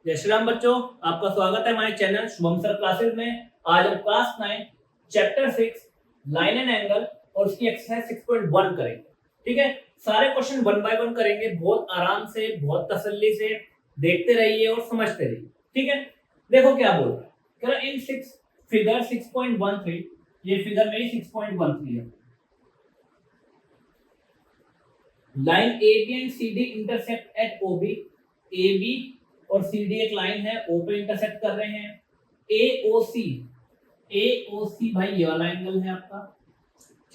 जय श्री राम बच्चों, आपका स्वागत है हमारे चैनल शुभम सर क्लासेस में। आज हम class 9 chapter 6 line and angle और उसकी एक्सरसाइज 6.1 करेंगे। ठीक है, सारे क्वेश्चन वन बाय वन करेंगे, बहुत आराम से, बहुत तसल्ली से देखते रहिए और समझते रहिए। ठीक है, देखो क्या बोल रहा है, कह रहा इन फिगर 6.13, ये फिगर मेरी 6.13 है। Line AB and CD intersect at OB। AB और CD एक लाइन है, O पे इंटरसेक्ट कर रहे हैं। AOC भाई ये वाला एंगल है आपका,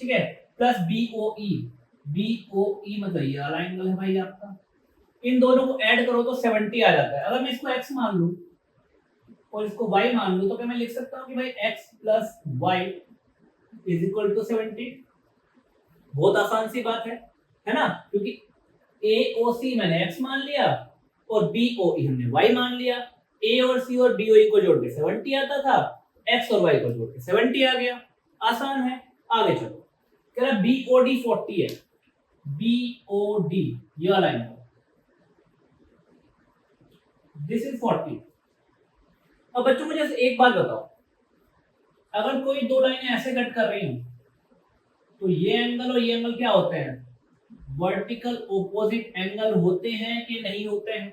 ठीक है, प्लस BOE मतलब ये वाला एंगल है भाई आपका। इन दोनों को ऐड करो तो 70 आ जाता है। अगर मैं इसको x मान लूं और इसको y मान लूं तो क्या मैं लिख सकता हूं कि भाई x plus y is equal to 70। बहुत आसान सी बात है ना, क्योंकि AOC मैंने x मान लिया और BOE हमने y मान लिया। A और C और BOE को जोड़ के 70 आता था, x और y को जोड़ के 70 आ गया। आसान है, आगे चलो। कह रहा BOD 40 है, BOD ये वाला एंगल, दिस इज 40। अब बच्चों मुझे एक बात बताओ, अगर कोई दो लाइनें ऐसे कट कर रही हूं तो ये एंगल और ये एंगल क्या होते हैं? वर्टिकल ऑपोजिट एंगल होते हैं कि नहीं होते हैं?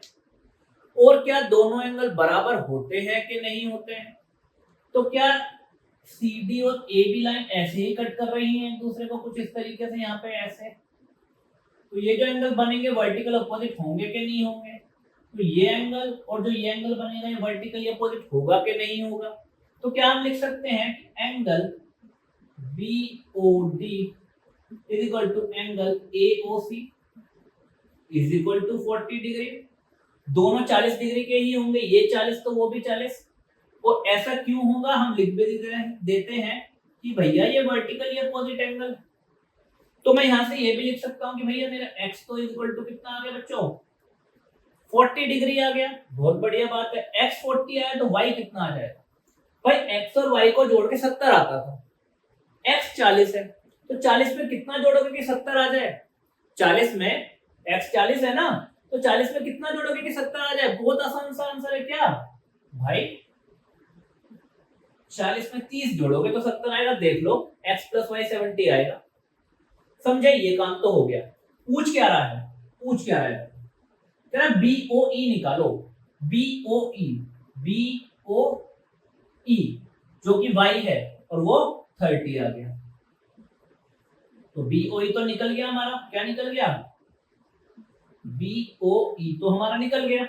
और क्या दोनों एंगल बराबर होते हैं कि नहीं होते हैं? तो क्या CD और AB लाइन ऐसे ही कट कर रही हैं एक दूसरे को कुछ इस तरीके से, यहाँ पे ऐसे, तो ये जो एंगल बनेंगे वर्टिकल ऑपोजिट होंगे कि नहीं होंगे? तो ये एंगल और जो ये एंगल बनेगा ये वर्टिकली ऑपोजिट होगा कि नहीं होगा? तो क्या हम लिख सकते हैं angle BOD is equal to angle AOC is equal to 40 degree. दोनों 40 डिग्री के ही होंगे, ये 40 तो वो भी 40। और ऐसा क्यों होगा, हम लिख भी देते हैं कि भैया ये वर्टिकली अपोजिट एंगल। तो मैं यहां से ये भी लिख सकता हूं कि भैया मेरा x तो इज इक्वल टू कितना आ गया बच्चों? 40 डिग्री आ गया। बहुत बढ़िया बात है, x 40 आया तो y कितना आ जाएगा? भाई x और y को जोड़ के 70 आता था, x 40 है तो 40 में कितना जोड़ोगे कि 70 आ जाए? 40 में x 40 है ना, तो 40 में कितना जोड़ोगे कि 70 आ जाए? बहुत आसान सा आंसर है क्या भाई? 40 में 30 जोड़ोगे तो 70 आएगा। देख लो x प्लस वाई 70 आएगा। समझे, ये काम तो हो गया। पूछ क्या रहा है, पूछ क्या रहा है, कह रहा BOE निकालो। BOE जो कि y है और वो 30 आ गया। तो BOE तो निकल गया हमारा, क्या निकल गया? BOE तो हमारा निकल गया।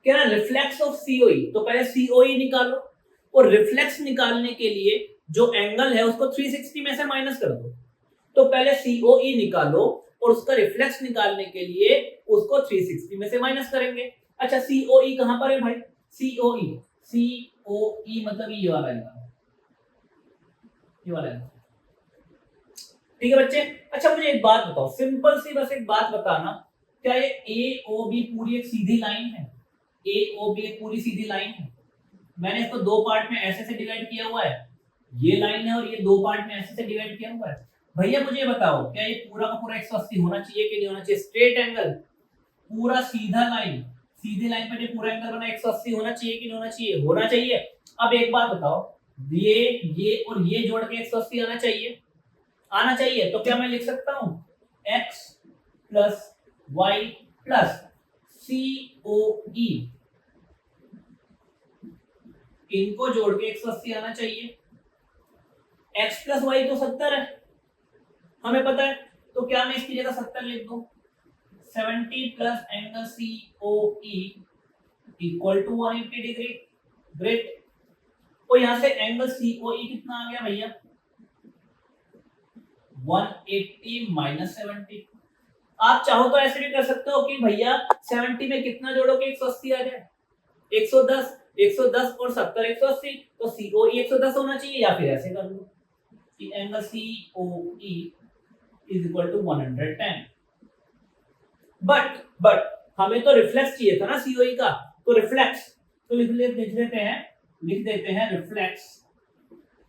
कह रहा रिफ्लेक्स ऑफ COE, तो पहले COE निकालो और रिफ्लेक्स निकालने के लिए जो एंगल है उसको 360 में से माइनस कर दो। तो पहले COE निकालो और उसका रिफ्लेक्स निकालने के लिए उसको 360 में से माइनस करेंगे। अच्छा COE कहां पर है भाई? COE मतलब ये वाला एंगल, ये वाला एंगल। ठीक है बच्चे। अच्छा मुझे एक बात बताओ, सिंपल सी बस एक बात बताना, क्या ये AOB पूरी एक सीधी लाइन है? AOB एक पूरी सीधी लाइन है। मैंने इसको दो पार्ट में ऐसे से डिवाइड किया हुआ है, ये लाइन है और ये दो पार्ट में ऐसे से डिवाइड किया हुआ है। भैया मुझे बताओ, क्या ये पूरा का पूरा 180 होना चाहिए कि नहीं होना चाहिए? स्ट्रेट एंगल, पूरा सीधा लाइन, सीधी लाइन पर जो पूरा एंगल बना 180 होना चाहिए कि नहीं होना चाहिए? होना चाहिए। अब एक बात बताओ, ये और ये जोड़ के 180 आना चाहिए, आना चाहिए। तो क्या मैं लिख सकता हूं x plus y plus COE, इनको जोड़ के 180 आना चाहिए। x प्लस वाई तो 70 है, हमें पता है, तो क्या मैं इसकी जगह 70 लिख दूं? 70 plus angle COE equal to 180 degree. Great. और यहां से एंगल COE कितना आ गया भैया? 180 माइनस 70। आप चाहो तो ऐसे भी कर सकते हो कि भैया 70 में कितना जोड़ोगे 180 आ जाए? 110, 110 और 70 180, तो COE 110 होना चाहिए। या फिर ऐसे कर लो कि angle COE is equal to 110। But हमें तो रिफ्लेक्स चाहिए था ना COE का, तो रिफ्लेक्स तो लिख देते हैं रिफ्लेक्स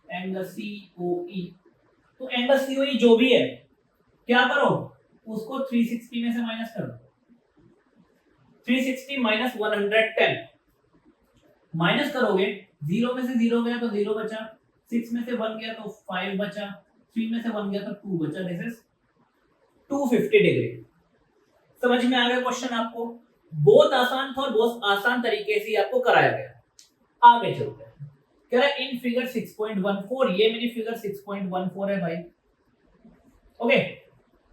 एंगल COE। तो एंगल COE जो भी है, क्या करो उसको 360 में से माइनस करो। 360 माइनस 110 माइनस करोगे, 0 में से 0 गया तो 0 बचा, 6 में से 1 गया तो 5 बचा, 3 में से 1 गया तो 2 बचा। This is 250 degree. समझ में आ गया क्वेश्चन आपको? बहुत आसान था और बहुत आसान तरीके से आपको कराया गया। आगे चलते हैं। कह रहा है इन फिगर 6.14, ये मेरी फिगर 6.14 है भाई। Okay,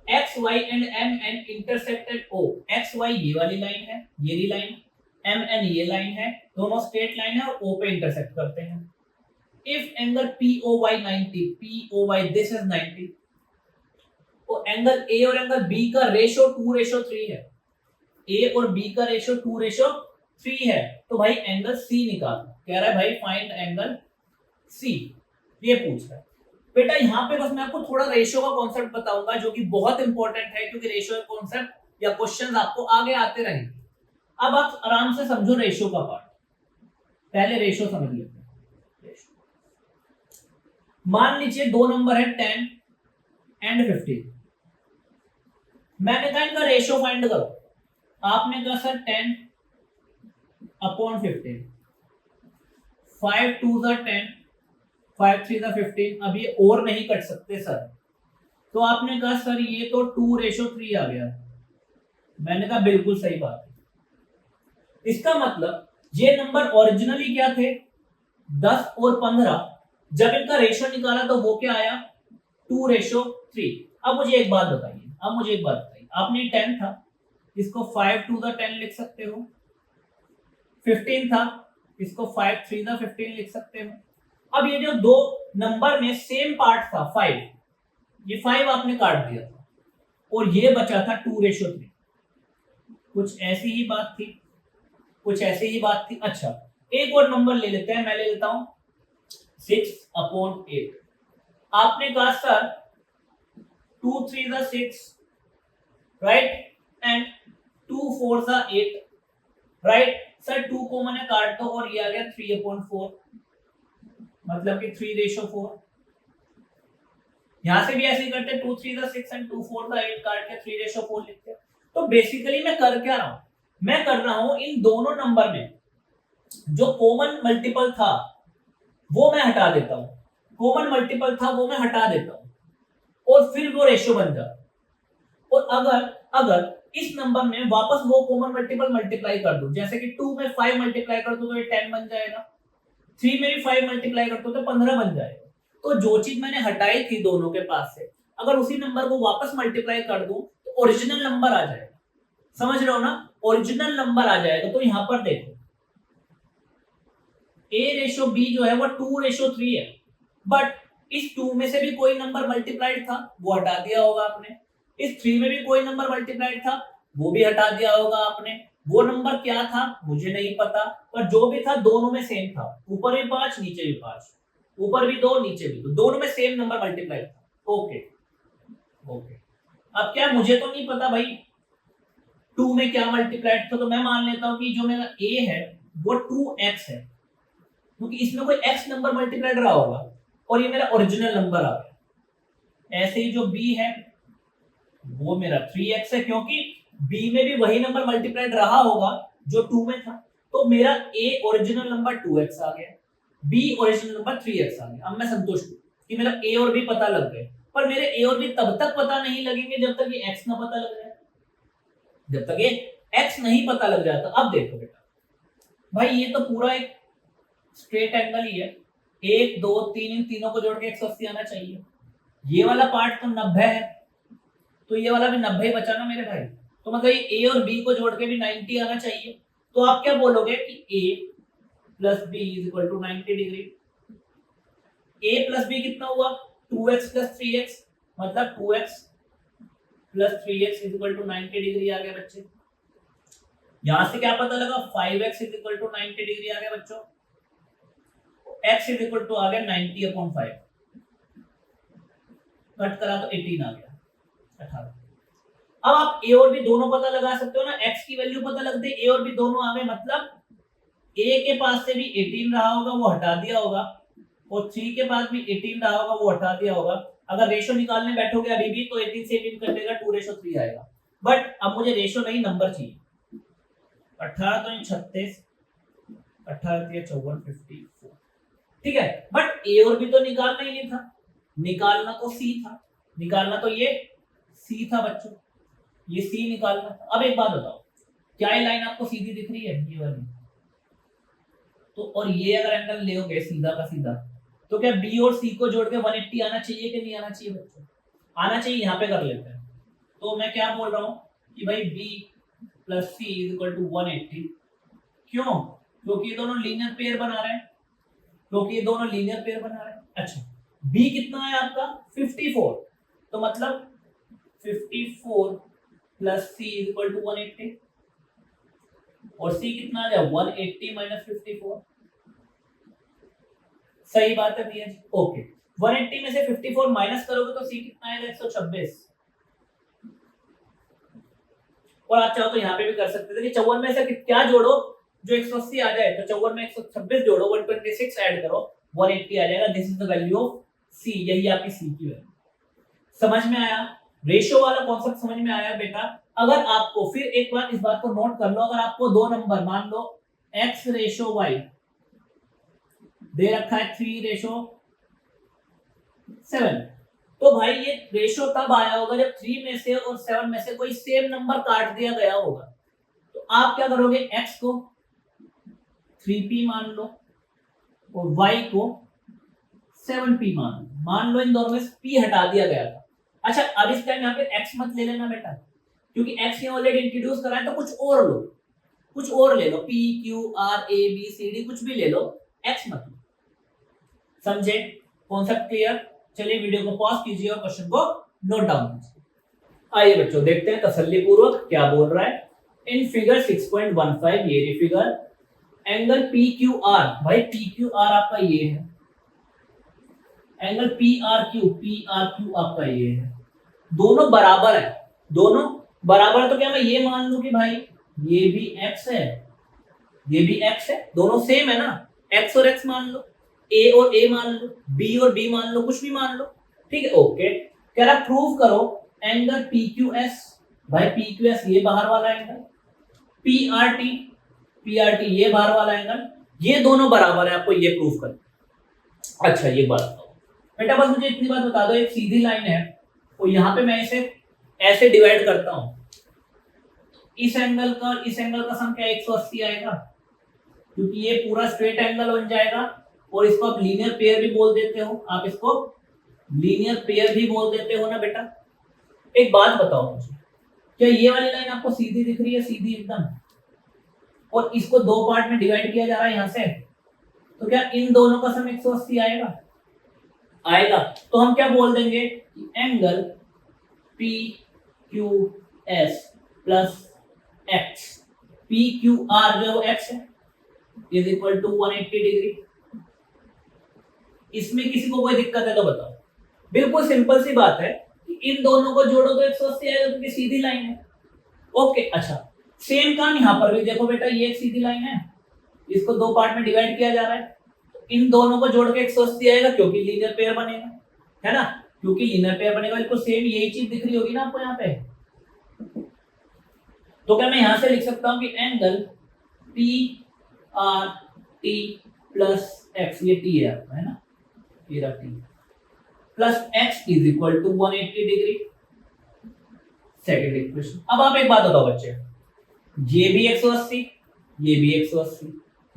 X Y and M N intersected O. X Y ये वाली लाइन है, ये वाली लाइन, एम एन ये लाइन है, दोनों स्ट्रेट लाइन है और ओ पे इंटरसेक्ट करते हैं। If angle POY 90, POY this is 90, और एंगल ए और एंगल बी का रेशो 2:3 है, ए और बी का रेशो 2:3 है, तो भाई एंगल सी निकाल। कह रहा है भाई फाइंड एंगल सी, ये पूछ रहा है बेटा। यहाँ पे बस मैं आपको थोड़ा रेशो का कॉन्सेप्ट बताऊंगा जो कि बहुत इंपॉर्टेंट है, क्योंकि रेशो का कॉन्सेप्ट या क्वेश्चंस आपको आगे आते रहेंगे। अब आप आराम से समझो रेशो का पार्ट। पहले रेशो समझ लेते हैं। मान लीजिए दो नंबर है 10 एंड 15। मैंने कहा इनका रेशो फाइंड करो। आपने कहा सर 10/15, 5 2 10, 5 3 15। अब ये और नहीं कट सकते सर, तो आपने कहा सर ये तो 2:3 आ गया। मैंने कहा बिल्कुल सही बात है। इसका मतलब ये नंबर ओरिजिनली क्या थे, 10 और 15। जब इनका रेशो निकाला तो वो क्या आया, 2:3। अब मुझे एक बात बताइए, आपने 10 था, इसको 5 2 10 लिख सकते हो। 15 था, इसको 5 3 15 लिख सकते हो। अब ये जो दो नंबर में सेम पार्ट था 5, ये 5 आपने काट दिया था और ये बचा था 2:3। कुछ ऐसी ही बात थी। अच्छा, एक और नंबर ले लेते हैं, मैं ले लेता हूं 6/8। आपने कहा sir 2 3 6, right, and 2 4 8, right. Sir 2 को मैंने काट दो और ये आ गया 3/4, मतलब कि 3:4। यहां से भी ऐसे ही करते, 2 3 6 एंड 2 4 8 काट के 3:4 लिखते हैं। तो बेसिकली मैं कर क्या रहा हूं, मैं कर रहा हूं इन दोनों नंबर में जो कॉमन मल्टीपल था वो मैं हटा देता हूं, और फिर वो रेशियो बन जाता। और अगर इस नंबर में वापस वो कॉमन मल्टीपल मल्टीप्लाई कर दूं, जैसे कि 2 में 5 मल्टीप्लाई कर दूं तो ये 10 बन जाएगा, 3 में भी 5 मल्टीप्लाई कर दूं तो 15 बन जाएगा। तो जो चीज मैंने हटाई थी दोनों के पास से, अगर उसी नंबर को वापस मल्टीप्लाई कर दूं तो ओरिजिनल नंबर आ जाएगा। समझ रहे हो ना, ओरिजिनल नंबर आ जाएगा। तो यहां पर देखो A/B जो है वो 2:3 है, बट इस 2 में से भी कोई नंबर मल्टीप्लाइड था, वो हटा दिया होगा आपने। इस 3 में भी कोई नंबर मल्टीप्लाइड था, वो भी हटा दिया होगा आपने। वो नंबर क्या था मुझे नहीं पता, पर जो भी था दोनों में सेम था। ऊपर भी 5 नीचे भी 5, ऊपर भी 2 नीचे भी 2, दोनों में सेम नंबर मल्टीप्लाइड था। ओके, अब क्या मुझे तो नहीं पता भाई 2 में क्या मल्टीप्लाइड था, तो मैं मान लेता हूं कि जो मेरा A है वो 2x है, क्योंकि इसमें कोई x नंबर मल्टीप्लाइड रहा होगा और ये मेरा ओरिजिनल नंबर आ गया। ऐसे ही जो B है वो मेरा 3x है, क्योंकि B में भी वही नंबर मल्टीप्लाइड रहा होगा जो 2 में था। तो मेरा A ओरिजिनल नंबर 2x आ गया, B ओरिजिनल नंबर 3x आ गया। अब मैं संतुष्ट हूं कि मेरा A और B पता लग गए, पर मेरे A और B तब तक पता नहीं लगेंगे जब तक ये x ना पता लग जाए। जब तक ये x नहीं पता लग जाता। अब देखो बेटा भाई, ये तो पूरा एक स्ट्रेट एंगल ही है, 1 2 3, इन तीनों को जोड़ के 180 आना चाहिए। ये वाला पार्ट तो 90 है, तो ये वाला भी 90 बचा ना मेरे भाई। तो मतलब ये A और B को जोड़ के भी 90 आना चाहिए। तो आप क्या बोलोगे कि A plus B is equal to 90 degree. A plus B कितना हुआ, 2x प्लस 3x, मतलब 2x plus 3x is equal to 90 degree आ गया बच्चे। यहां से क्या पता लगा, 5x is equal to 90 degree आ गया बच्चों। x इज इक्वल टू आ गया 90/5, कट करा तो 18 आ गया, 18। अब आप a और b दोनों पता लगा सकते हो ना, x की वैल्यू पता लगते a और b दोनों आ गए, मतलब a के पास से भी 18 रहा होगा वो हटा दिया होगा, और 3 के पास भी 18 रहा होगा वो हटा दिया होगा। अगर रेशो निकालने बैठोगे अभी भी तो 18 से 18 कट देगा, 2:3 आएगा। बट अब मुझे रेशो नहीं नंबर चाहिए। 18 तो 36, 18 या 54 54, ठीक है। बट ए और बी तो निकालना ही नहीं था, निकालना तो सी था, निकालना तो ये सी था बच्चों, ये सी निकालना था। अब एक बात बताओ, क्या ये लाइन आपको सीधी दिख रही है, ये वाली? तो और ये अगर एंगल लेओगे सीधा का सीधा, तो क्या बी और सी को जोड़ के 180 आना चाहिए कि नहीं आना चाहिए बच्चों? आना चाहिए। यहाँ पे कर लेते हैं। तो मैं क्या बोल रहा हूँ कि भाई b plus c is equal to 180। क्यों? क्योंकि ये दोनों लीनियर पेयर बना रहे हैं, क्योंकि ये दोनों लीनियर पेयर बना रहे हैं। अच्छा, b कितना है आपका 54, तो मतलब 54 plus c is equal to 180, और c कितना आ जाए 180 माइनस 54। सही बात है भैया जी, ओके। 180 में से 54 माइनस करोगे तो c कितना आएगा 126। और आप चाहो तो यहाँ पे भी कर सकते थे कि 54 में से क्या जोड़ो जो 180 आ जाए, तो 54 में 126 जोड़ो, 126 ऐड करो, 180 आ जाएगा। This is the value of c, यही आपकी c की वैल्यू। समझ में आया? रेशियो वाला कॉन्सेप्ट समझ में आया बेटा? अगर आपको फिर एक बार इस बात को नोट कर लो, अगर आपको दो नंबर मान लो x रेशियो y दे रखा है 3:7, तो भाई ये रेशियो तब आया होगा जब 3 में से और 7 में से कोई सेम नंबर काट दिया गया होगा। तो आप क्या करोगे, x को 3p मान लो और y को 7p मान लो इन दोनों में p हटा दिया गया था। अच्छा, अब इस टाइम यहाँ पे x मत ले लेना बेटा, क्योंकि x ने ऑलरेडी इंट्रोड्यूस करा है, तो कुछ और लो, कुछ और ले लो, p q r a b c d कुछ भी ले लो, x मत लो। समझे? Concept clear? चलिए वीडियो को पॉज कीजिए और क्वेश्चन को नोट डाउन कीजिए। आइए बच्चों देखते हैं तसल्ली पूर्वक क्या बोल रहा है। इन फिगर 6.15 ये फिगर, एंगल PQR, भाई PQR आपका ये है, एंगल PRQ आपका ये है, दोनों बराबर है, दोनों बराबर। तो क्या मैं ये मान लूं कि भाई ये भी x है, ये भी x है, दोनों सेम है ना, x और x मान लो, a और a मान लो, b और b मान लो, कुछ भी मान लो, ठीक है, ओके। कह रहा प्रूव करो एंगल PQS, भाई PQS ये बाहर वाला एंगल, PRT ये बाहर वाला एंगल, ये दोनों बराबर है, आपको ये प्रूव करना। अच्छा ये बात बताओ बेटा, बस मुझे इतनी बात बता दो, एक सीधी लाइन है और यहाँ पे मैं इसे ऐसे डिवाइड करता हूं, इस एंगल का सम क्या 180 आएगा, क्योंकि ये पूरा स्ट्रेट एंगल बन जाएगा। और इसको आप लीनियर पेयर भी बोल देते हो, आप इसको लीनियर पेयर भी बोल देते हो ना बेटा। एक बात बताओ मुझे, क्या ये वाली लाइन आपको सीधी दिख रही है, सीधी एकदम, और इसको दो पार्ट में डिवाइड किया जा रहा है यहां से, तो क्या इन दोनों का सम 180 आएगा? आएगा। तो हम क्या बोल देंगे, angle PQS plus x, PQR जो x है इज इक्वल टू 180 डिग्री। इसमें किसी को कोई दिक्कत है तो बताओ? बिल्कुल सिंपल सी बात है, इन दोनों को जोड़ो तो 180 आएगा, क्योंकि सीधी लाइन है। ओके, अच्छा सेम काम यहाँ पर भी देखो बेटा, ये एक सीधी लाइन है, इसको दो पार्ट में डिवाइड किया जा रहा है, इन दोनों को जोड़ के 180 आएगा, क्योंकि लीनियर पेयर बनेगा, है ना, क्योंकि लीनियर पेयर बनेगा। बिल्कुल सेम यही चीज दिख रही होगी ना आपको यहाँ पे। तो क्या मैं यहां से लिख सकता हूं कि एंगल PRT प्लस x, ये t है आपका, है ना, ये रहा t plus x is equal to 180 degree. Second equation. अब आप एक बात बताओ बच्चे, ये भी 180, ये भी 180,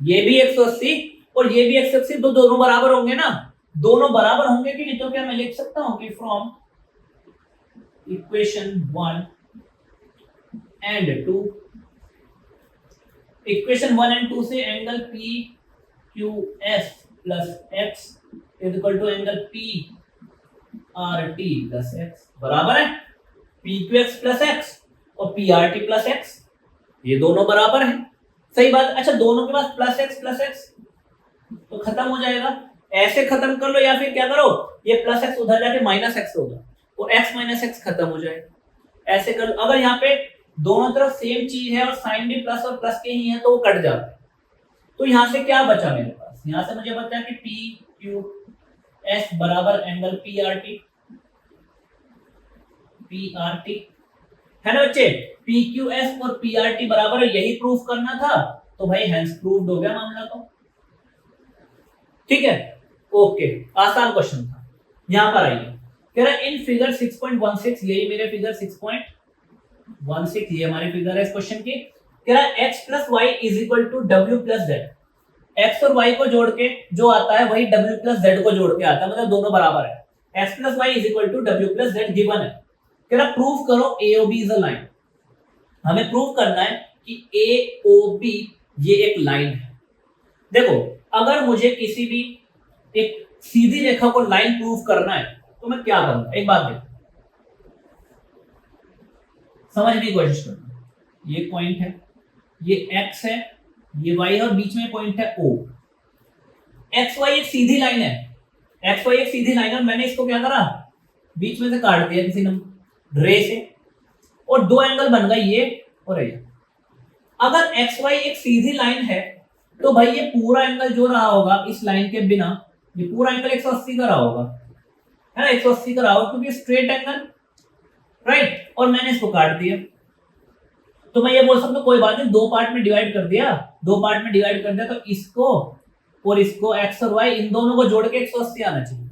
ये भी 180 और ये भी 180, तो दोनों बराबर होंगे ना, दोनों बराबर होंगे कि नहीं? तो क्या मैं लिख सकता हूं कि from equation 1 and 2, equation 1 and 2 से angle PQS plus x is equal to angle PRT plus x, बराबर है। PQX प्लस x और PRT प्लस x, ये दोनों बराबर हैं, सही बात। अच्छा, दोनों के पास प्लस x तो खत्म हो जाएगा, ऐसे खत्म कर लो, या फिर क्या करो, ये प्लस x उधर जाके माइनस x होगा और x माइनस x खत्म हो जाएगा, ऐसे कर लो। अगर यहाँ पे दोनों तरफ सेम चीज है और साइन भी प्लस और प्लस के ही है, तो वो कट जाते हैं। तो यहां से क्या बचा मेरे पास, यहां से मुझे बचा कि PQS बराबर एंगल PRT, है ना बच्चे, PQS और PRT बराबर है, यही प्रूफ करना था। तो भाई हेंस प्रूव्ड हो गया मामला। तो ठीक है, ओके, आसान क्वेश्चन था। यहां पर आइए, कह रहा है इन फिगर 6.16, यही मेरे फिगर 6.16, ये हमारी फिगर है इस क्वेश्चन की। कह रहा है x plus y is equal to डब्ल्यू प्लस जेड। एक्स और y को जोड़ के जो आता है वही w प्लस जेड को जोड़ के आता है, मतलब दोनों बराबर है। x plus y is equal to डब्ल्यू प्लस जेड गिवन है। कह रहा प्रूव करो A O B is a line. हमें प्रूव करना है कि ए ओ बी ये एक लाइन है। देखो, अगर मुझे किसी भी एक सीधी रेखा को लाइन प्रूव करना है तो मैं क्या करूंगा, एक बात देखो, समझने की कोशिश करना। ये पॉइंट है, ये x है, ये y है और बीच में पॉइंट है O। एक्स वाई एक सीधी लाइन है, एक्स वाई एक सीधी लाइन है। मैंने इसको क्या करा, बीच में से काट दिया किसी ने रे से, और दो एंगल बन गए ये और ये। अगर एक्स वाई एक सीधी लाइन है तो भाई ये पूरा एंगल जो रहा होगा इस लाइन के बिना, ये पूरा एंगल 180 का रहा होगा, है ना, 180 का रहा होगा क्योंकि स्ट्रेट एंगल, राइट। और मैंने इसको काट दिया, तो मैं ये बोल सकता हूँ कोई बात नहीं, दो पार्ट में डिवाइड कर दिया, तो इसको और इसको एक्स और वाई इन दोनों को जोड़ के 180 आना चाहिए।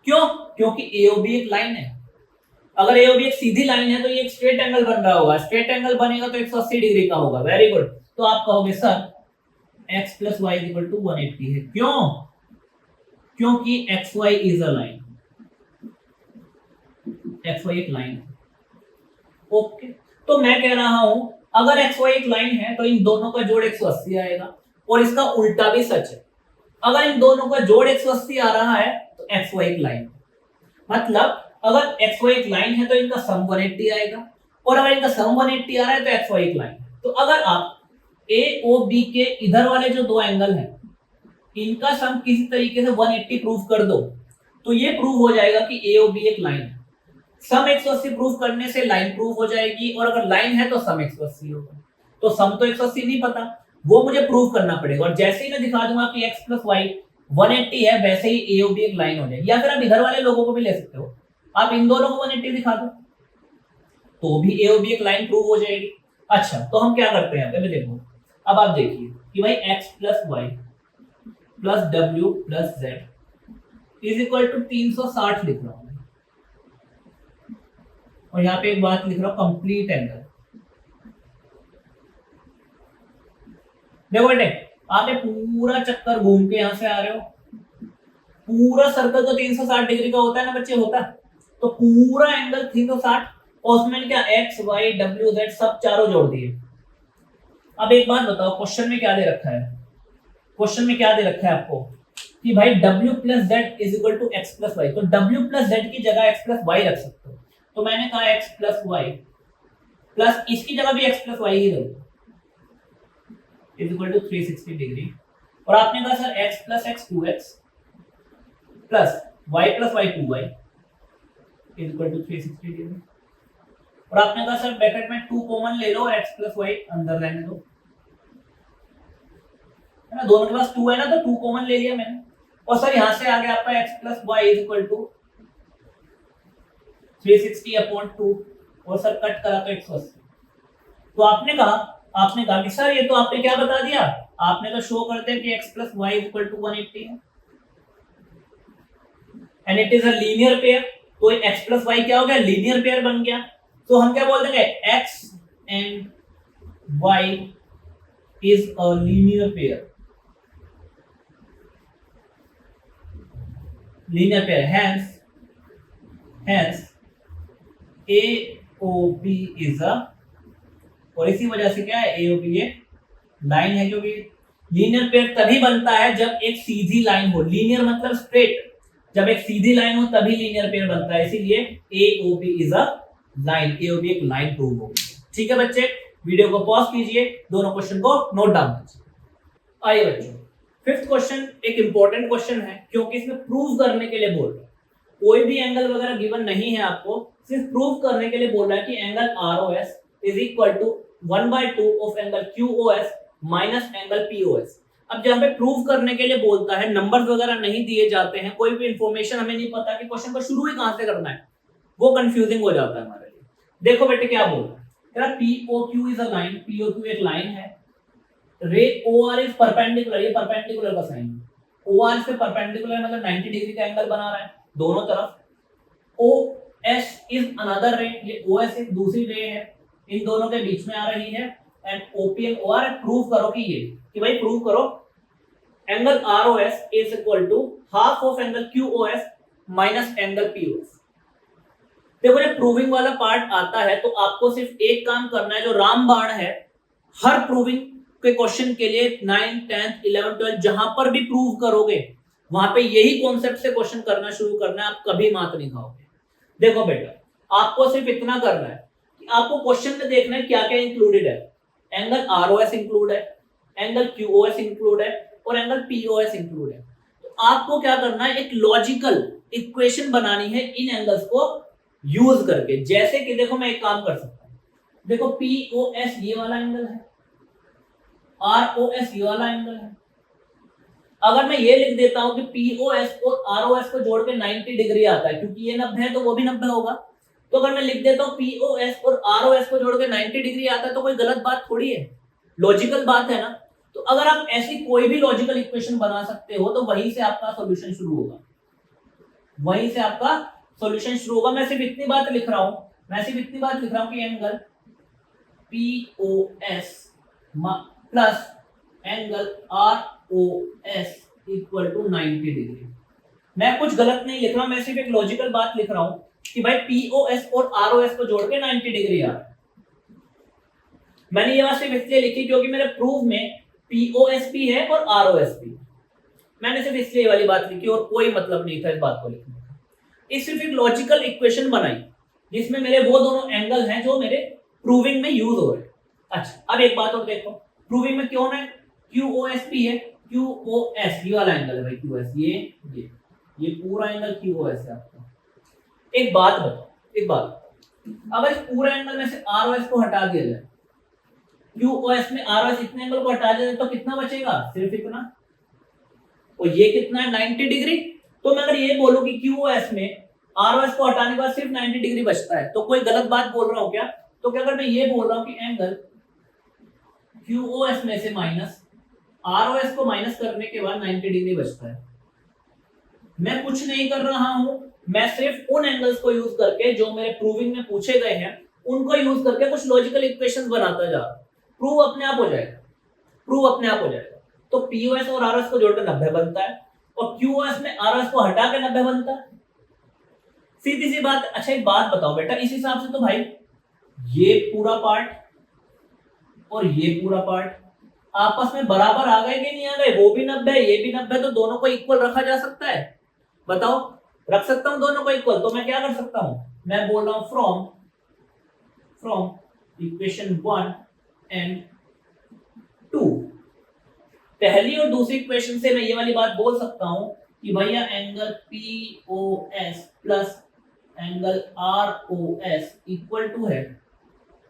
क्यों? क्योंकि एओबी एक लाइन है। अगर एओबी एक सीधी लाइन है तो ये एक स्ट्रेट एंगल बन रहा होगा, स्ट्रेट एंगल बनेगा तो 180 डिग्री का होगा। Very good. तो आप कहोगे sir x plus y equal to 180 है। क्यों? क्योंकि X Y is a line, X Y एक लाइन है। ओके, तो मैं कह रहा हूं अगर एक्स वाई एक लाइन है तो इन दोनों का जोड़ 180 आएगा, और इसका उल्टा भी सच है। अगर इन दोनों का जोड़ 180 आ रहा है तो एक्स वाई एक लाइन, मतलब अगर एक्स वाई एक लाइन है तो इनका सम 180 आएगा, और अगर इनका सम 180 आ रहा है तो एक्स वाई एक लाइन। तो अगर आप ए ओ बी के इधर वाले जो दो एंगल हैं इनका सम किसी तरीके से 180 प्रूव कर दो तो ये प्रूव हो जाएगा कि ए ओ बी एक लाइन है। सम 180 प्रूव करने से लाइन प्रूव हो जाएगी, और अगर लाइन है तो सम 180 होगा। तो सम तो 180 नहीं पता, वो मुझे प्रूव करना पड़ेगा, और जैसे ही मैं दिखा दूंगा कि x प्लस वाई 180 है वैसे ही ए ओ बी एक लाइन हो जाएगी। या फिर आप इधर वाले लोगों को भी ले सकते हो, आप इन दोनों को 180 दिखा दो तो भी ए ओ बी एक लाइन प्रूव हो जाएगी। अच्छा, तो हम क्या करते हैं, पहले देखो, अब आप देखिए कि भाई x प्लस वाई प्लस डब्ल्यू plus z is equal to 360 लिख रहा हूं, और यहाँ पे एक बात लिख रहा हूं, कंप्लीट एंगल। देखो बेटे, आप ये पूरा चक्कर घूम के यहां से आ रहे हो, पूरा सर्कल तो 360 डिग्री का होता है ना बच्चे, होता है। तो पूरा एंगल 360, और उसमें क्या एक्स वाई डब्ल्यू जेड सब चारों जोड़ दिए। अब एक बात बताओ, क्वेश्चन में क्या दे रखा है, क्वेश्चन में क्या दे रखा है आपको कि भाई w plus z is equal to x plus y. तो w प्लस जेड की जगह x प्लस वाई रख सकते हो, तो मैंने कहा x प्लस वाई प्लस इसकी जगह भी x प्लस वाई ही रखो इज इक्वल टू 360 डिग्री। और आपने कहा sir x plus x 2x plus y plus y 2y is equal to 360 degree. और आपने कहा सर ब्रैकेट में 2 कॉमन ले लो और x प्लस वाई अंदर रहने दो, है ना, दोनों के पास 2 है ना, तो 2 कॉमन ले लिया मैंने। और सर यहां से आ गया आपका x plus y is equal to 360 upon 2, और सर कट करा तो 180। तो आपने कहा कि सर ये तो आपने क्या बता दिया, आपने तो शो कर दिया कि x plus y is equal to 180 है, and it is a linear pair. तो x प्लस वाई क्या हो गया, लीनियर पेयर बन गया। तो हम क्या बोल देंगे, x and y is a linear pair, linear pair, hence AOB is a, और इसी वजह से क्या है, AOB ये लाइन है, क्योंकि लीनियर पेयर तभी बनता है जब एक सीधी लाइन हो, लीनियर मतलब स्ट्रेट, जब एक सीधी लाइन हो तभी लीनियर पेयर बनता है, इसीलिए AOB is a line, AOB एक लाइन प्रूव होगी। ठीक है बच्चे, वीडियो को पॉज कीजिए, दोनों क्वेश्चन को नोट डाउन कीजिए। आइए बच्चों, फिफ्थ क्वेश्चन एक इंपॉर्टेंट क्वेश्चन है, क्योंकि इसमें प्रूव करने के लिए बोल रहा है, कोई भी एंगल वगैरह गिवन नहीं है आपको, सिर्फ प्रूव करने के लिए बोल रहा है कि angle ROS is equal to 1/2 of angle QOS minus angle POS। अब जहां पे प्रूव करने के लिए बोलता है, नंबर्स वगैरह नहीं दिए जाते हैं, कोई भी इंफॉर्मेशन हमें नहीं पता कि क्वेश्चन को शुरू ही कहां से करना है, वो कंफ्यूजिंग हो जाता है हमारे लिए। देखो बेटे क्या बोल रहा है, POQ is a line, POQ एक लाइन है, रे ओ आर इज परपेंडिकुलर, ये परपेंडिकुलर का साइन है, ओ आर से परपेंडिकुलर मतलब 90 डिग्री का एंगल बना रहा है दोनों तरफ। ओ एस इज अनदर रे, ये ओ एस एक दूसरी रे है, इन दोनों के बीच में आ रही है, and OP and O R. Prove करो कि ये, कि भाई प्रूव करो angle R O S is equal to half of angle Q O S minus angle P O S. देखो जब प्रूविंग वाला पार्ट आता है तो आपको सिर्फ एक काम करना है, जो रामबाण है हर प्रूविंग के क्वेश्चन के लिए 9th 10th 11th 12th जहां पर भी प्रूव करोगे वहां पे यही कॉन्सेप्ट से क्वेश्चन करना शुरू करना है, आप कभी मात नहीं खाओगे। देखो बेटा आपको सिर्फ इतना करना है कि आपको क्वेश्चन में देखना है क्या क्या इंक्लूडेड है। एंगल आरओएस इंक्लूड है, एंगल क्यूओएस इंक्लूड है और एंगल पीओएस इंक्लूड है। तो आपको क्या करना है, एक लॉजिकल इक्वेशन बनानी है इन एंगल्स को यूज करके। जैसे कि देखो मैं एक काम कर सकता हूं, देखो पीओएस ये वाला एंगल है, आरओएस ये वाला एंगल है। अगर मैं ये लिख देता हूं कि पीओएस और आरओएस को जोड़ के 90 डिग्री आता है, क्योंकि ये 90 है तो वो भी 90 होगा, तो अगर मैं लिख देता हूं पीओएस और आरओएस को जोड़ के 90 डिग्री आता है तो कोई गलत बात थोड़ी है, लॉजिकल बात है ना। तो अगर आप ऐसी कोई भी लॉजिकल इक्वेशन बना सकते हो तो वहीं से आपका सॉल्यूशन शुरू होगा, वहीं से आपका सॉल्यूशन शुरू होगा। मैं सिर्फ इतनी बात लिख रहा हूं, मैं सिर्फ इतनी बात लिख रहा हूं कि angle POS plus angle ROS equal to 90 degree. मैं कुछ गलत नहीं लिख रहा, मैं सिर्फ एक लॉजिकल बात लिख रहा हूं कि भाई पीओएस और आरओएस को जोड़ के 90 डिग्री आ रहा है। मैंने ये बात सिर्फ इसलिए लिखी क्योंकि मेरे प्रूफ में पीओएस भी है और आरओएस भी, मैंने सिर्फ इसलिए वाली बात लिखी और कोई मतलब नहीं था इस बात को लिखने का। इस सिर्फ एक लॉजिकल इक्वेशन बनाई जिसमें मेरे वो दोनों एंगल हैं जो मेरे प्रूविंग में यूज हो रहे हैं। अच्छा अब एक बात और देखो, प्रूविंग में क्यों है, क्यूओएस भी है, क्यूओएस ये वाला एंगल है भाई, क्यूओएस ये पूरा एंगल क्यूओएस है आपका। एक बात बताओ, एक बात, अगर इस पूरे एंगल में से आरओएस को हटा दिया जाए, क्यूओएस में आरओएस इतने एंगल को हटा दिया जाए तो कितना बचेगा, सिर्फ इतना, और ये कितना है 90 डिग्री। तो मैं अगर ये बोलूं कि क्यूओएस में आरओएस को हटाने के बाद सिर्फ 90 डिग्री बचता है तो कोई गलत बात बोल रहा हूं क्या? तो क्या अगर मैं ये बोल रहा हूं कि एंगल क्यूओएस में से माइनस आरओएस को माइनस करने के बाद 90 डिग्री बचता है, मैं कुछ नहीं कर रहा हूं, मैं सिर्फ उन एंगल्स को यूज करके जो मेरे प्रूविंग में पूछे गए हैं उनको यूज करके कुछ लॉजिकल इक्वेशंस बनाता जा रहा हूं। प्रूव अपने आप हो जाएगा, प्रूव अपने आप हो जाएगा। तो पीओएस और आरओएस को जोड़कर 90 बनता है और क्यूओएस में आरओएस को हटा के 90 बनता है, सीधी सी बात। अच्छा एक बात बताओ बेटा, इस हिसाब से तो भाई ये पूरा पार्ट और ये पूरा पार्ट आपस में बराबर आ गए कि नहीं आ गए, वो भी 90 ये भी 90, तो दोनों को इक्वल रखा जा सकता है, बताओ रख सकता हूं दोनों को इक्वल। तो मैं क्या कर सकता हूं, मैं बोल रहा हूं फ्रॉम इक्वेशन 1 एंड 2, पहली और दूसरी इक्वेशन से मैं ये वाली बात बोल सकता हूं कि भैया angle POS plus angle ROS equal to है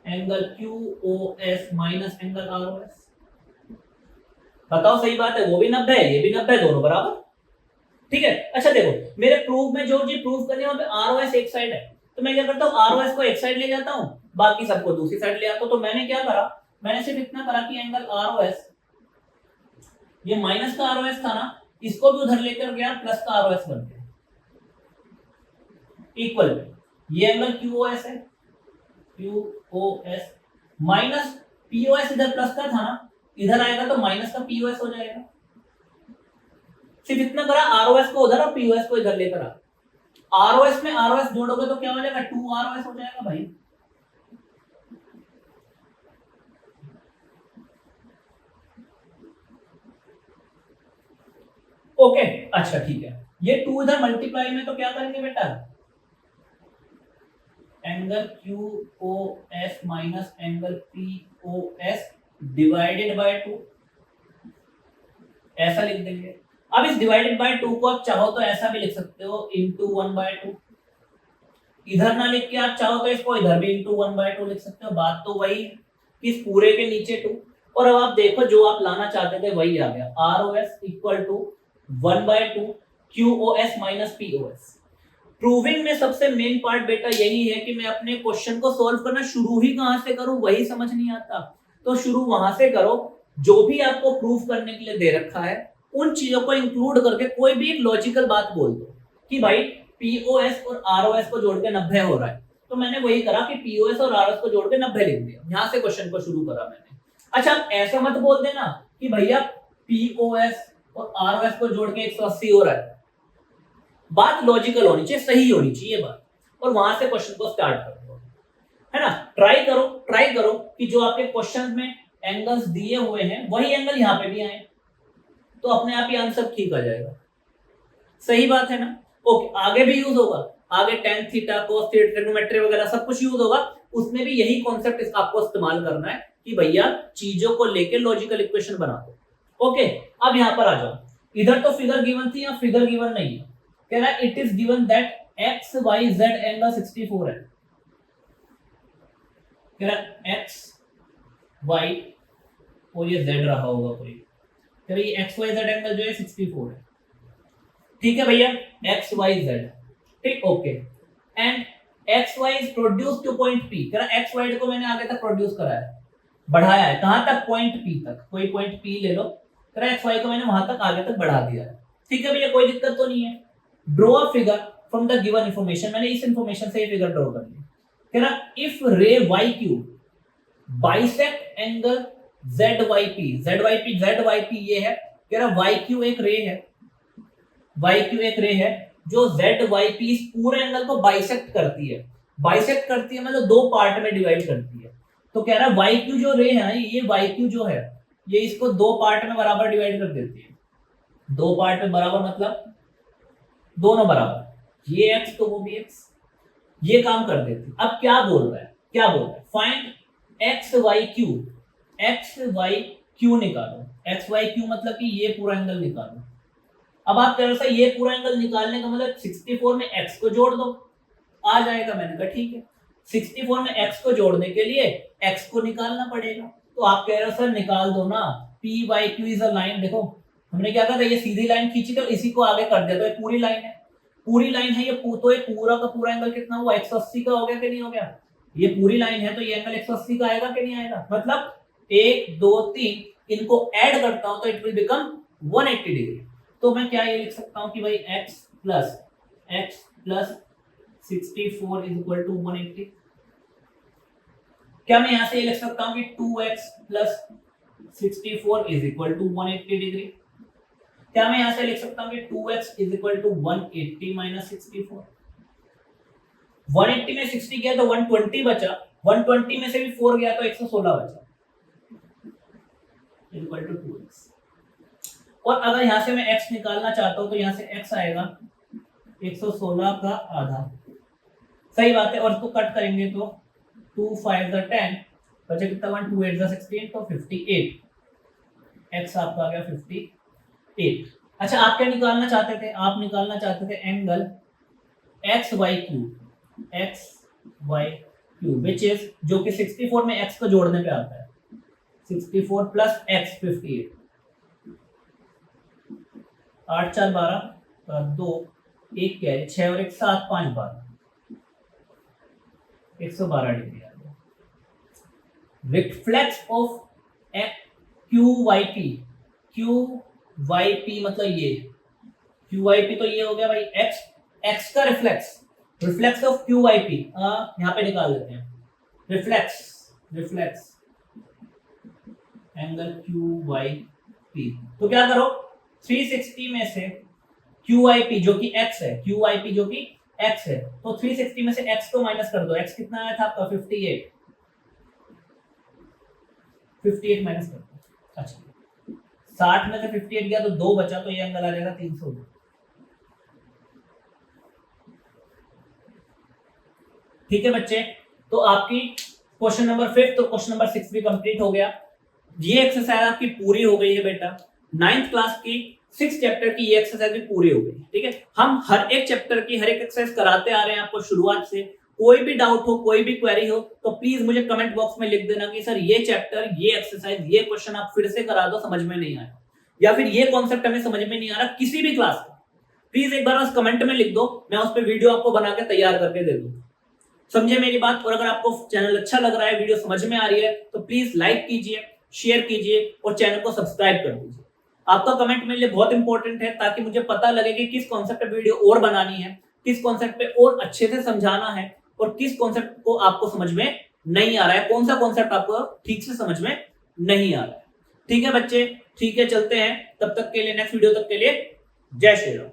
angle QOS minus angle ROS. बताओ सही बात है, वो भी 90 है ये भी 90 है, दोनों बराबर, ठीक है। अच्छा देखो मेरे प्रूफ में जो चीज प्रूफ करनी है वहां पे आरओएस एक साइड है, तो मैं क्या करता हूं आरओएस को एक साइड ले जाता हूं, बाकी सबको दूसरी साइड ले आता हूं। तो मैंने क्या करा, मैंने सिर्फ इतना करा कि एंगल आरओएस, ये माइनस का आरओएस था ना, इसको भी उधर लेकर गया, प्लस का आरओएस बन गया इक्वल, ये एंगल क्यूओएस है, क्यूओएस माइनस पीओएस इधर प्लस का था ना, इधर आएगा तो माइनस का पीओएस हो जाएगा। सिर्फ इतना करा, आरओएस को उधर और पीओएस को इधर लेकर आ, आरओएस में आरओएस जोड़ोगे तो क्या हो जाएगा, 2 आरओएस हो जाएगा भाई। ओके अच्छा ठीक है, ये 2 इधर मल्टीप्लाई में तो क्या करेंगे बेटा, angle QOS minus angle POS divided by 2, ऐसा लिख देंगे। अब इस डिवाइडेड बाय 2 को आप चाहो तो ऐसा भी लिख सकते हो इंटू 1/2, इधर ना लिख के आप चाहो तो इसको इधर भी इंटू 1/2 लिख सकते हो, बात तो वही है, इस पूरे के नीचे 2। और अब आप देखो जो आप लाना चाहते थे वही आ गया, ROS equal to 1/2 QOS minus POS. Proving में सबसे मेन पार्ट बेटा यही है कि मैं अपने क्वेश्चन को सॉल्व करना शुरू ही कहां से करूं वही समझ नहीं आता, तो शुरू वहां से करो जो भी आपको प्रूफ करने के लिए दे रखा है उन चीजों को इंक्लूड करके कोई भी एक लॉजिकल बात बोल दो कि भाई पीओएस और आरओएस को जोड़ के 90 हो रहा है, तो मैंने वही करा कि पीओएस और आरओएस को जोड़ के 90 लिख दिया, यहां से क्वेश्चन को शुरू करा मैंने। अच्छा ऐसा मत बोल देना कि भैया पीओएस और आरओएस को जोड़ के 180 हो रहा है, बात लॉजिकल होनी चाहिए, सही होनी चाहिए बात, और वहां से क्वेश्चन को स्टार्ट कर दो, है ना। ट्राई करो कि जो आपके क्वेश्चन में एंगल्स दिए हुए हैं वही एंगल यहाँ पे भी आए, तो अपने आप ही आंसर ठीक आ जाएगा। सही बात है ना। ओके, आगे भी यूज होगा, आगे tan theta cos theta trigonometry वगैरह सब कुछ यूज होगा, उसमें भी यही कॉन्सेप्ट आपको इस्तेमाल करना है कि भैया चीजों को लेके लॉजिकल इक्वेशन बना दो। ओके, अब यहां पर आ जाओ, इधर तो फिगर गिवन थी, या फिगर गिवन नहीं है, कह रहा है it is given that X Y Z angle 64 है, कह रहा है एक्स वाई और ये जेड रहा होगा कोई, कह रहा है एक्स वाई जेड एंगल जो है 64 है, ठीक है भैया, एक्स वाई जेड, ठीक, okay, and X Y is produce to point P, कह रहा एक्स वाई को मैंने आगे तक प्रोड्यूस करा है, बढ़ाया है, कहां तक, पॉइंट पी तक, कोई पॉइंट पी ले लो, कह रहा एक्स वाई को मैंने वहां तक आगे तक बढ़ा दिया है, ठीक है भैया, कोई दिक्कत तो नहीं है। Draw a figure from the given information, मैंने इस इंफॉर्मेशन से ये फिगर ड्रॉ कर ली, कह रहा if ray Y Q bisect angle ZYP ये है, कह रहा YQ एक रे है, YQ एक रे है जो ZYP इस पूरे एंगल को बाइसेक्ट करती है, मतलब दो पार्ट में डिवाइड करती है, तो कह रहा YQ जो रे है ना, ये YQ जो है ये इसको दो पार्ट में बराबर डिवाइड कर देती है, दो पार्ट में बराबर मतलब दोनों बराबर, ये x तो वो भी x, ये काम कर देती है। अब क्या बोल रहा है, फाइंड एक्स वाई क्यू निकालो, एक्स वाई क्यू मतलब कि ये पूरा एंगल निकालो। अब आप कह रहे हो ये पूरा एंगल निकालने का मतलब 64 में x को जोड़ दो, आ जाएगा, मैंने कहा ठीक है, 64 में x को जोड़ने के लिए x को निकालना पड़ेगा, तो आप कह रहे हो सर निकाल दो ना, P Y Q is a line, देखो हमने क्या कहा था, ये सीधी लाइन खींची तो इसी को आगे कर दिया, तो ये पूरी लाइन है, ये तो ये पूरा का पूरा एंगल कितना हुआ, 180 का हो गया कि नहीं हो गया, ये पूरी लाइन है तो ये एंगल 180 का आएगा कि नहीं आएगा, मतलब 1 2 3 इनको ऐड करता हूं तो इट विल बिकम 180 डिग्री, तो मैं क्या ये लिख सकता हूं कि भाई x plus 64 is equal to 180, क्या मैं यहां से ये लिख सकता हूं कि 2x plus 64 is equal to 180 degree, क्या मैं यहां से लिख सकता हूं कि 2x is equal to 180 minus 64, 180 में 60 गया तो 120 बचा, 120 में से भी 4 गया तो 116 बचा, इक्वल टू 2x, और अगर यहां से मैं x निकालना चाहता हूं तो यहां से x आएगा 116 का आधा, सही बात है, और इसको कट करेंगे तो 2 5 10 बचे कितना, 1 2 8 16, तो 58, x आपका आ गया 58। अच्छा आप क्या निकालना चाहते थे, आप निकालना चाहते थे एंगल XYQ विच इज, जो कि 64 में x को जोड़ने पे आता है, 64 प्लस x 58, 8 4 12 2 1 कैरी 6 और 1 7 5 12 112 डिग्री आ गया। रिफ्लेक्स ऑफ QYP मतलब ये QYP तो ये हो गया भाई x का रिफ्लेक्स ऑफ QYP यहाँ पे निकाल देते हैं, रिफ्लेक्स एंगल QYP, तो क्या करो 360 में से QYP जो कि x है, QYP जो कि x है, तो 360 में से x को माइनस कर दो, x कितना आया था आपका 58 माइनस कर दो, अच्छा 60 में से 58 गया तो 2 बचा, तो ये एंगल आ जाएगा 302, ठीक है बच्चे, तो आपकी क्वेश्चन नंबर 5 तो क्वेश्चन नंबर 6 भी कंप्लीट हो गया, ये एक्सरसाइज आपकी पूरी हो गई है बेटा, 9th क्लास की 6 चैप्टर की ये एक्सरसाइज भी पूरी हो गई, ठीक है। हम हर एक चैप्टर की हर एक एक्सरसाइज कराते आ रहे हैं आपको शुरुआत से, कोई भी डाउट हो, कोई भी क्वेरी हो तो प्लीज मुझे कमेंट बॉक्स में लिख देना कि सर ये चैप्टर, ये एक्सरसाइज, ये क्वेश्चन आप फिर से करा दो, समझ में नहीं आया, या फिर ये कॉन्सेप्ट हमें समझ में नहीं आ रहा किसी भी क्लास का, प्लीज एक बार उस कमेंट में लिख दो, मैं उस पर वीडियो आपको बना के तैयार करके दे दूँ, समझे मेरी बात। और अगर आपको चैनल अच्छा लग रहा है, वीडियो समझ में आ रही है तो प्लीज लाइक कीजिए, शेयर कीजिए और चैनल को सब्सक्राइब कर दीजिए। आपका कमेंट मेरे लिए बहुत इंपॉर्टेंट है ताकि मुझे पता लगे कि किस कॉन्सेप्ट पे वीडियो और बनानी है, किस कॉन्सेप्ट पे और अच्छे से समझाना है और किस कॉन्सेप्ट को आपको समझ में नहीं आ रहा है, कौन सा कॉन्सेप्ट आपको ठीक से समझ में नहीं आ रहा है। ठीक है बच्चे, ठीक है, चलते हैं। तब तक के लिए, नेक्स्ट वीडियो तक के लिए, जय श्री राम।